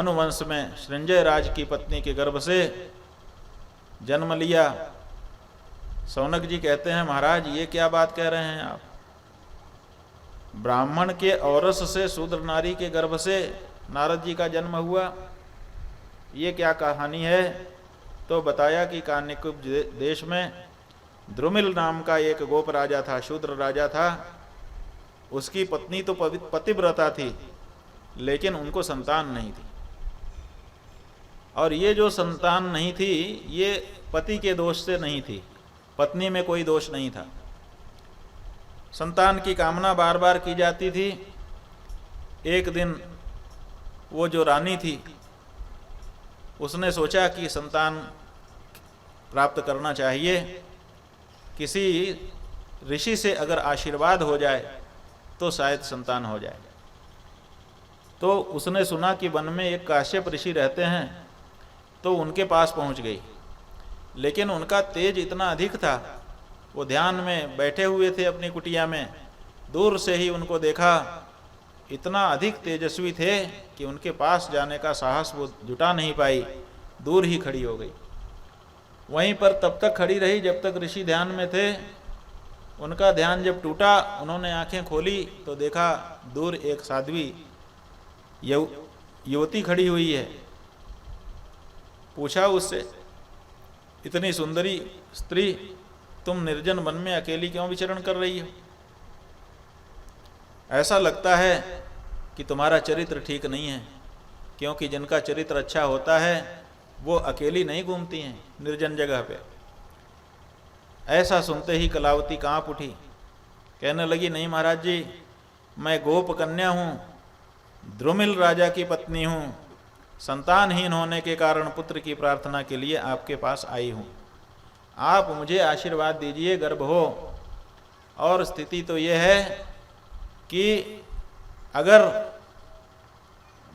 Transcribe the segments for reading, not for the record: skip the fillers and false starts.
मनुवंश में संजय राज की पत्नी के गर्भ से जन्म लिया। शौनक जी कहते हैं, महाराज ये क्या बात कह रहे हैं आप? ब्राह्मण के औरस से शूद्र नारी के गर्भ से नारद जी का जन्म हुआ, ये क्या कहानी है? तो बताया कि कान्यकुब्ज देश में द्रुमिल नाम का एक गोप राजा था, शूद्र राजा था। उसकी पत्नी तो पतिव्रता थी, लेकिन उनको संतान नहीं थी। और ये जो संतान नहीं थी, ये पति के दोष से नहीं थी, पत्नी में कोई दोष नहीं था। संतान की कामना बार बार की जाती थी। एक दिन वो जो रानी थी, उसने सोचा कि संतान प्राप्त करना चाहिए, किसी ऋषि से अगर आशीर्वाद हो जाए तो शायद संतान हो जाए। तो उसने सुना कि वन में एक काश्यप ऋषि रहते हैं, तो उनके पास पहुंच गई। लेकिन उनका तेज इतना अधिक था, वो ध्यान में बैठे हुए थे अपनी कुटिया में। दूर से ही उनको देखा, इतना अधिक तेजस्वी थे कि उनके पास जाने का साहस वो जुटा नहीं पाई, दूर ही खड़ी हो गई। वहीं पर तब तक खड़ी रही जब तक ऋषि ध्यान में थे। उनका ध्यान जब टूटा, उन्होंने आंखें खोली तो देखा दूर एक साध्वी युवती खड़ी हुई है। पूछा उससे, इतनी सुंदरी स्त्री, तुम निर्जन वन में अकेली क्यों विचरण कर रही हो? ऐसा लगता है कि तुम्हारा चरित्र ठीक नहीं है, क्योंकि जिनका चरित्र अच्छा होता है वो अकेली नहीं घूमती हैं निर्जन जगह पे। ऐसा सुनते ही कलावती कांप उठी, कहने लगी, नहीं महाराज जी, मैं गोप कन्या हूँ, द्रुमिल राजा की पत्नी हूँ, संतानहीन होने के कारण पुत्र की प्रार्थना के लिए आपके पास आई हूँ। आप मुझे आशीर्वाद दीजिए, गर्भ हो। और स्थिति तो ये है कि अगर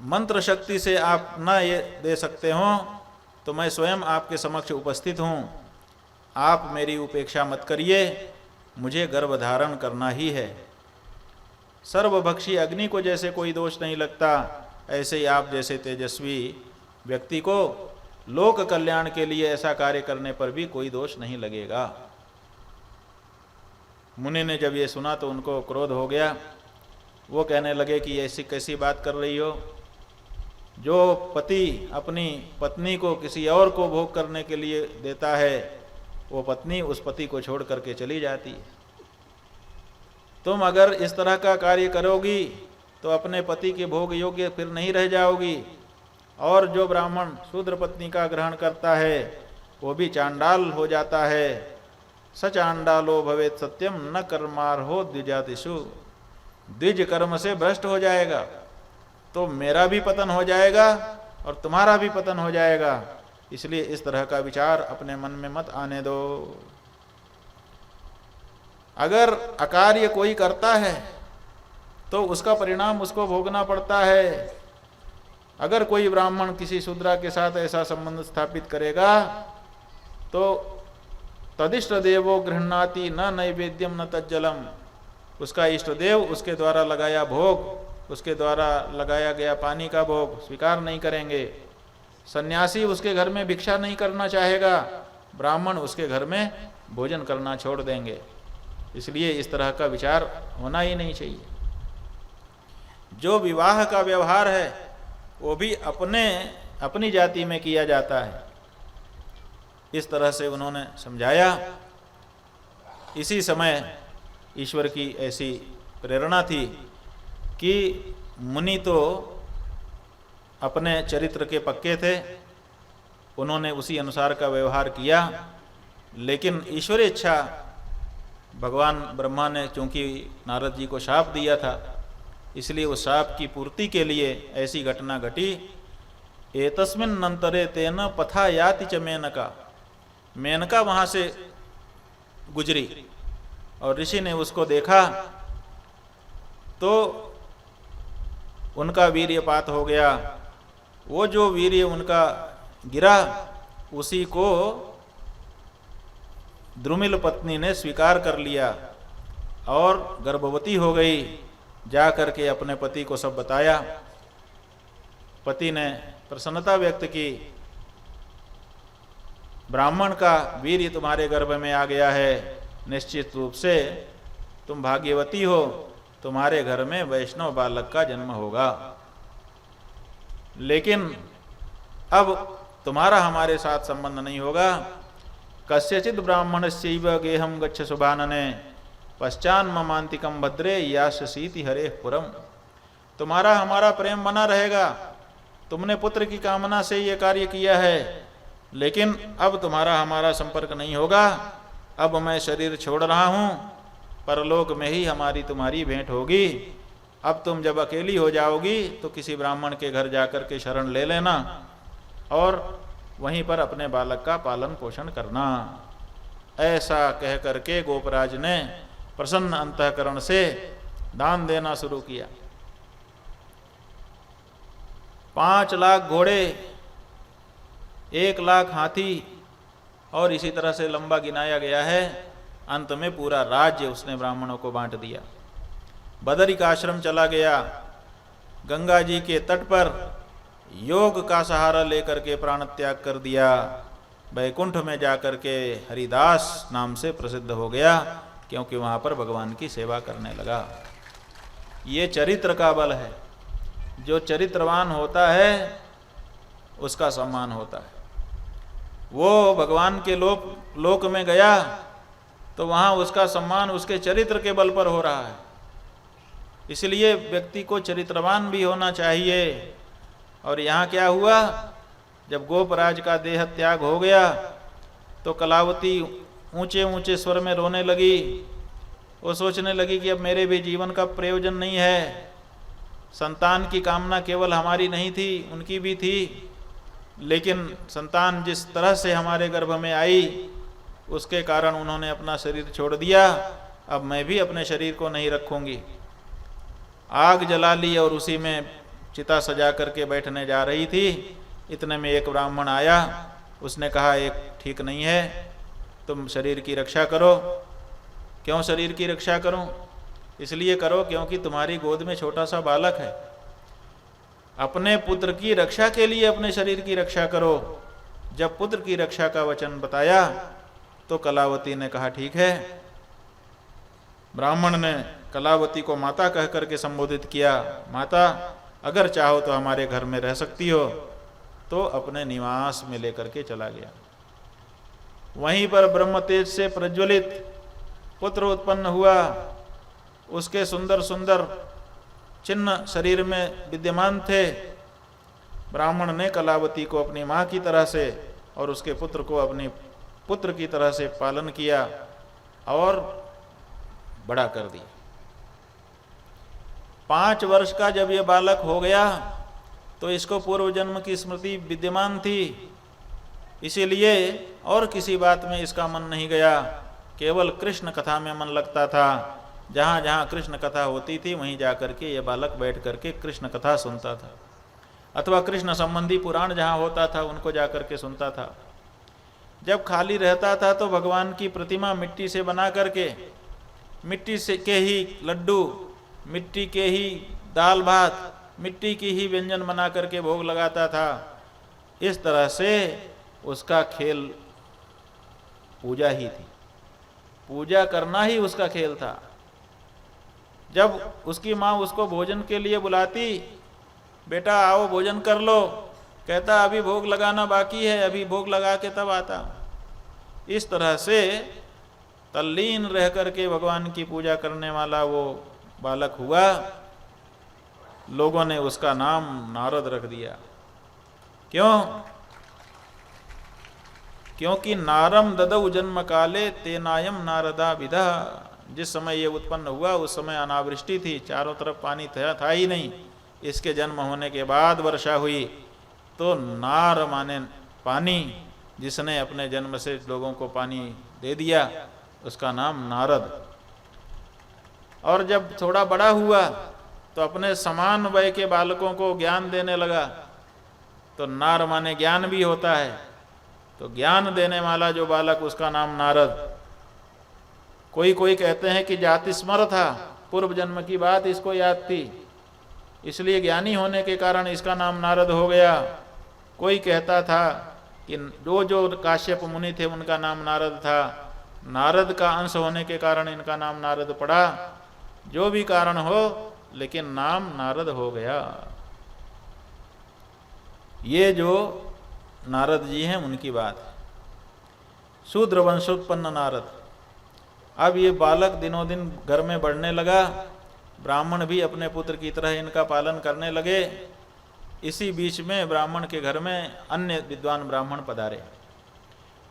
मंत्र शक्ति से आप न ये दे सकते हो तो मैं स्वयं आपके समक्ष उपस्थित हूँ। आप मेरी उपेक्षा मत करिए, मुझे गर्भ धारण करना ही है। सर्वभक्षी अग्नि को जैसे कोई दोष नहीं लगता, ऐसे ही आप जैसे तेजस्वी व्यक्ति को लोक कल्याण के लिए ऐसा कार्य करने पर भी कोई दोष नहीं लगेगा। मुनि ने जब ये सुना तो उनको क्रोध हो गया। वो कहने लगे कि ऐसी कैसी बात कर रही हो? जो पति अपनी पत्नी को किसी और को भोग करने के लिए देता है, वो पत्नी उस पति को छोड़ करके चली जाती है। तुम अगर इस तरह का कार्य करोगी तो अपने पति के भोग योग्य फिर नहीं रह जाओगी। और जो ब्राह्मण शूद्र पत्नी का ग्रहण करता है वो भी चांडाल हो जाता है। सचांडालो भवेत सत्यम न कर्मार्हो द्विजातिषु। द्विज कर्म से भ्रष्ट हो जाएगा तो मेरा भी पतन हो जाएगा और तुम्हारा भी पतन हो जाएगा। इसलिए इस तरह का विचार अपने मन में मत आने दो। अगर अकार्य कोई करता है तो उसका परिणाम उसको भोगना पड़ता है। अगर कोई ब्राह्मण किसी शूद्रा के साथ ऐसा संबंध स्थापित करेगा तो तदिष्ट देवो गृह्णाति न नैवेद्यम न तज्जलम। उसका इष्ट देव उसके द्वारा लगाया भोग, उसके द्वारा लगाया गया पानी का भोग स्वीकार नहीं करेंगे। सन्यासी उसके घर में भिक्षा नहीं करना चाहेगा, ब्राह्मण उसके घर में भोजन करना छोड़ देंगे। इसलिए इस तरह का विचार होना ही नहीं चाहिए। जो विवाह का व्यवहार है वो भी अपनी जाति में किया जाता है, इस तरह से उन्होंने समझाया। इसी समय ईश्वर की ऐसी प्रेरणा थी कि मुनि तो अपने चरित्र के पक्के थे, उन्होंने उसी अनुसार का व्यवहार किया। लेकिन ईश्वरीय इच्छा, भगवान ब्रह्मा ने चूंकि नारद जी को शाप दिया था, इसलिए उस शाप की पूर्ति के लिए ऐसी घटना घटी। एतस्मिन् नंतरे तेन पथा याति च मेनका। मेनका वहाँ से गुजरी और ऋषि ने उसको देखा तो उनका वीर्यपात हो गया। वो जो वीर्य उनका गिरा उसी को द्रुमिल पत्नी ने स्वीकार कर लिया और गर्भवती हो गई। जा करके अपने पति को सब बताया। पति ने प्रसन्नता व्यक्त की, ब्राह्मण का वीर्य तुम्हारे गर्भ में आ गया है, निश्चित रूप से तुम भाग्यवती हो, तुम्हारे घर में वैष्णव बालक का जन्म होगा। लेकिन अब तुम्हारा हमारे साथ संबंध नहीं होगा। कस्यचिद ब्राह्मणस्यैव गेहम गच्छ सुभानने पश्चान ममांतिकम भद्रे यास्यसीति हरे पुरम। तुम्हारा हमारा प्रेम बना रहेगा, तुमने पुत्र की कामना से ये कार्य किया है, लेकिन अब तुम्हारा हमारा संपर्क नहीं होगा। अब मैं शरीर छोड़ रहा हूँ, परलोक में ही हमारी तुम्हारी भेंट होगी। अब तुम जब अकेली हो जाओगी तो किसी ब्राह्मण के घर जाकर के शरण ले लेना और वहीं पर अपने बालक का पालन पोषण करना। ऐसा कह करके गोपराज ने प्रसन्न अंतःकरण से दान देना शुरू किया। 5 लाख घोड़े, 1 लाख हाथी और इसी तरह से लंबा गिनाया गया है। अंत में पूरा राज्य उसने ब्राह्मणों को बांट दिया। बदरिक आश्रम चला गया, गंगा जी के तट पर योग का सहारा लेकर के प्राण त्याग कर दिया। वैकुंठ में जाकर के हरिदास नाम से प्रसिद्ध हो गया, क्योंकि वहाँ पर भगवान की सेवा करने लगा। ये चरित्र का बल है। जो चरित्रवान होता है उसका सम्मान होता है। वो भगवान के लोक में गया तो वहाँ उसका सम्मान उसके चरित्र के बल पर हो रहा है। इसलिए व्यक्ति को चरित्रवान भी होना चाहिए। और यहाँ क्या हुआ, जब गोपराज का देह त्याग हो गया तो कलावती ऊंचे ऊंचे स्वर में रोने लगी। वो सोचने लगी कि अब मेरे भी जीवन का प्रयोजन नहीं है। संतान की कामना केवल हमारी नहीं थी, उनकी भी थी, लेकिन संतान जिस तरह से हमारे गर्भ में आई उसके कारण उन्होंने अपना शरीर छोड़ दिया। अब मैं भी अपने शरीर को नहीं रखूंगी। आग जला ली और उसी में चिता सजा करके बैठने जा रही थी। इतने में एक ब्राह्मण आया, उसने कहा एक ठीक नहीं है, तुम शरीर की रक्षा करो। क्यों शरीर की रक्षा करूं? इसलिए करो क्योंकि तुम्हारी गोद में छोटा सा बालक है। अपने पुत्र की रक्षा के लिए अपने शरीर की रक्षा करो। जब पुत्र की रक्षा का वचन बताया तो कलावती ने कहा ठीक है। ब्राह्मण ने कलावती को माता कह करके संबोधित किया। माता, अगर चाहो तो हमारे घर में रह सकती हो। तो अपने निवास में लेकर के चला गया। वहीं पर ब्रह्म तेज से प्रज्वलित पुत्र उत्पन्न हुआ। उसके सुंदर सुंदर चिन्ह शरीर में विद्यमान थे। ब्राह्मण ने कलावती को अपनी माँ की तरह से और उसके पुत्र को अपनी पुत्र की तरह से पालन किया और बड़ा कर दिया। 5 वर्ष का जब ये बालक हो गया तो इसको पूर्व जन्म की स्मृति विद्यमान थी, इसीलिए और किसी बात में इसका मन नहीं गया। केवल कृष्ण कथा में मन लगता था। जहाँ जहाँ कृष्ण कथा होती थी वहीं जाकर के ये बालक बैठ करके कृष्ण कथा सुनता था, अथवा कृष्ण संबंधी पुराण जहाँ होता था उनको जाकर के सुनता था। जब खाली रहता था तो भगवान की प्रतिमा मिट्टी से बना करके, मिट्टी से के ही लड्डू, मिट्टी के ही दाल भात, मिट्टी की ही व्यंजन बना करके भोग लगाता था। इस तरह से उसका खेल पूजा ही थी। पूजा करना ही उसका खेल था। जब उसकी माँ उसको भोजन के लिए बुलाती, बेटा आओ भोजन कर लो, कहता अभी भोग लगाना बाकी है, अभी भोग लगा के तब आता। इस तरह से तल्लीन रह करके भगवान की पूजा करने वाला वो बालक हुआ। लोगों ने उसका नाम नारद रख दिया। क्यों? क्योंकि नारम ददौ जन्म काले तेनायम नारदा विधा। जिस समय ये उत्पन्न हुआ उस समय अनावृष्टि थी, चारों तरफ पानी था ही नहीं। इसके जन्म होने के बाद वर्षा हुई तो नार माने पानी, जिसने अपने जन्म से लोगों को पानी दे दिया, उसका नाम नारद। और जब थोड़ा बड़ा हुआ तो अपने समान वय के बालकों को ज्ञान देने लगा। तो नार माने ज्ञान भी होता है, तो ज्ञान देने वाला जो बालक उसका नाम नारद। कोई कोई कहते हैं कि जाति स्मर था, पूर्व जन्म की बात इसको याद थी, इसलिए ज्ञानी होने के कारण इसका नाम नारद हो गया। कोई कहता था कि जो जो काश्यप मुनि थे उनका नाम नारद था, नारद का अंश होने के कारण इनका नाम नारद पड़ा। जो भी कारण हो, लेकिन नाम नारद हो गया। ये जो नारद जी हैं उनकी बात है। शूद्र वंशोत्पन्न नारद। अब ये बालक दिनों दिन घर में बढ़ने लगा, ब्राह्मण भी अपने पुत्र की तरह इनका पालन करने लगे। इसी बीच में ब्राह्मण के घर में अन्य विद्वान ब्राह्मण पधारे।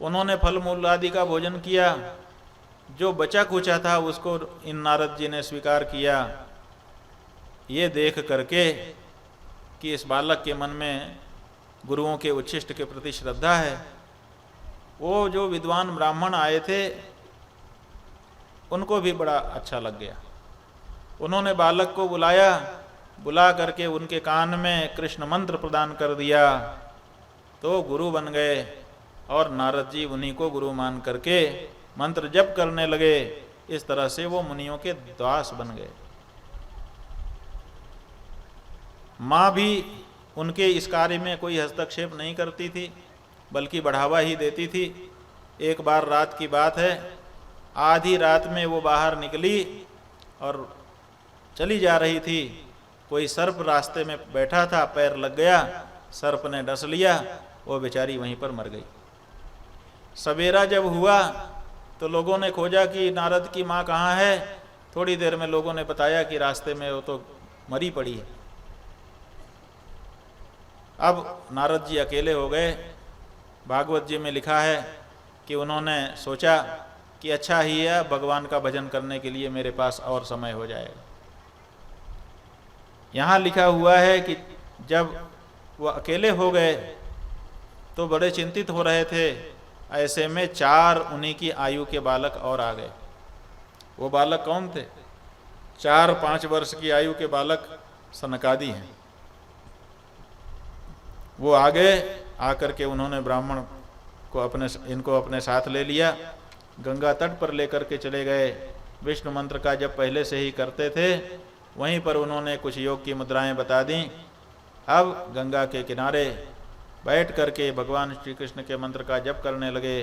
उन्होंने फल मूल आदि का भोजन किया। जो बचा कुचा था उसको इन नारद जी ने स्वीकार किया। ये देख करके कि इस बालक के मन में गुरुओं के उच्छिष्ट के प्रति श्रद्धा है, वो जो विद्वान ब्राह्मण आए थे उनको भी बड़ा अच्छा लग गया। उन्होंने बालक को बुलाया, बुला करके उनके कान में कृष्ण मंत्र प्रदान कर दिया, तो गुरु बन गए। और नारद जी उन्हीं को गुरु मान करके मंत्र जप करने लगे। इस तरह से वो मुनियों के दास बन गए। माँ भी उनके इस कार्य में कोई हस्तक्षेप नहीं करती थी, बल्कि बढ़ावा ही देती थी। एक बार रात की बात है, आधी रात में वो बाहर निकली और चली जा रही थी। कोई सर्प रास्ते में बैठा था, पैर लग गया, सर्प ने डस लिया, वो बेचारी वहीं पर मर गई। सवेरा जब हुआ तो लोगों ने खोजा कि नारद की माँ कहाँ है। थोड़ी देर में लोगों ने बताया कि रास्ते में वो तो मरी पड़ी है। अब नारद जी अकेले हो गए। भागवत जी में लिखा है कि उन्होंने सोचा कि अच्छा ही है, भगवान का भजन करने के लिए मेरे पास और समय हो जाएगा। यहाँ लिखा हुआ है कि जब वो अकेले हो गए तो बड़े चिंतित हो रहे थे। ऐसे में 4 उन्हीं की आयु के बालक और आ गए। वो बालक कौन थे? 4-5 वर्ष की आयु के बालक सनकादि हैं। वो आ गए। आकर के उन्होंने ब्राह्मण को इनको अपने साथ ले लिया, गंगा तट पर लेकर के चले गए। विष्णु मंत्र का जब पहले से ही करते थे, वहीं पर उन्होंने कुछ योग की मुद्राएं बता दी। अब गंगा के किनारे बैठ करके भगवान श्री कृष्ण के मंत्र का जप करने लगे।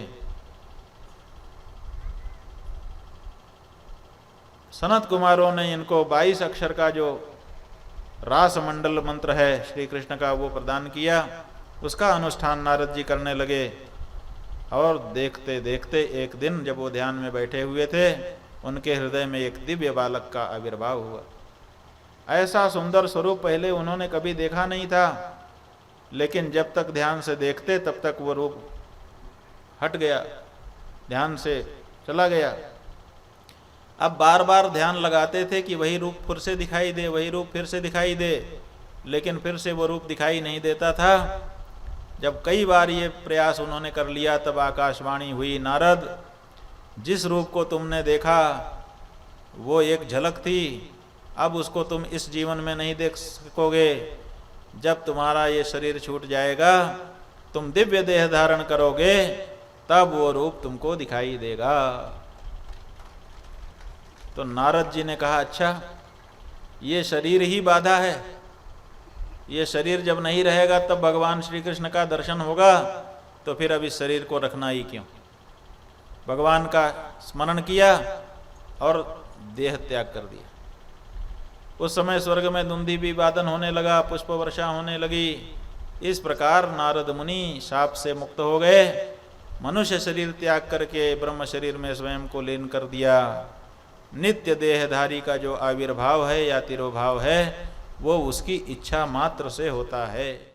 सनत कुमारों ने इनको 22 अक्षर का जो रास मंडल मंत्र है श्री कृष्ण का, वो प्रदान किया। उसका अनुष्ठान नारद जी करने लगे। और देखते देखते एक दिन जब वो ध्यान में बैठे हुए थे, उनके हृदय में एक दिव्य बालक का आविर्भाव हुआ। ऐसा सुंदर स्वरूप पहले उन्होंने कभी देखा नहीं था, लेकिन जब तक ध्यान से देखते तब तक वो रूप हट गया, ध्यान से चला गया। अब बार बार ध्यान लगाते थे कि वही रूप फिर से दिखाई दे, वही रूप फिर से दिखाई दे, लेकिन फिर से वो रूप दिखाई नहीं देता था। जब कई बार ये प्रयास उन्होंने कर लिया, तब आकाशवाणी हुई, नारद, जिस रूप को तुमने देखा वो एक झलक थी, अब उसको तुम इस जीवन में नहीं देख सकोगे। जब तुम्हारा ये शरीर छूट जाएगा, तुम दिव्य देह धारण करोगे, तब वो रूप तुमको दिखाई देगा। तो नारद जी ने कहा, अच्छा, ये शरीर ही बाधा है। ये शरीर जब नहीं रहेगा तब भगवान श्री कृष्ण का दर्शन होगा, तो फिर अब इस शरीर को रखना ही क्यों। भगवान का स्मरण किया और देह त्याग कर दिया। उस समय स्वर्ग में दुंदुभी वादन होने लगा, पुष्प वर्षा होने लगी। इस प्रकार नारद मुनि शाप से मुक्त हो गए। मनुष्य शरीर त्याग करके ब्रह्म शरीर में स्वयं को लीन कर दिया। नित्य देहधारी का जो आविर्भाव है या तिरोभाव है, वो उसकी इच्छा मात्र से होता है।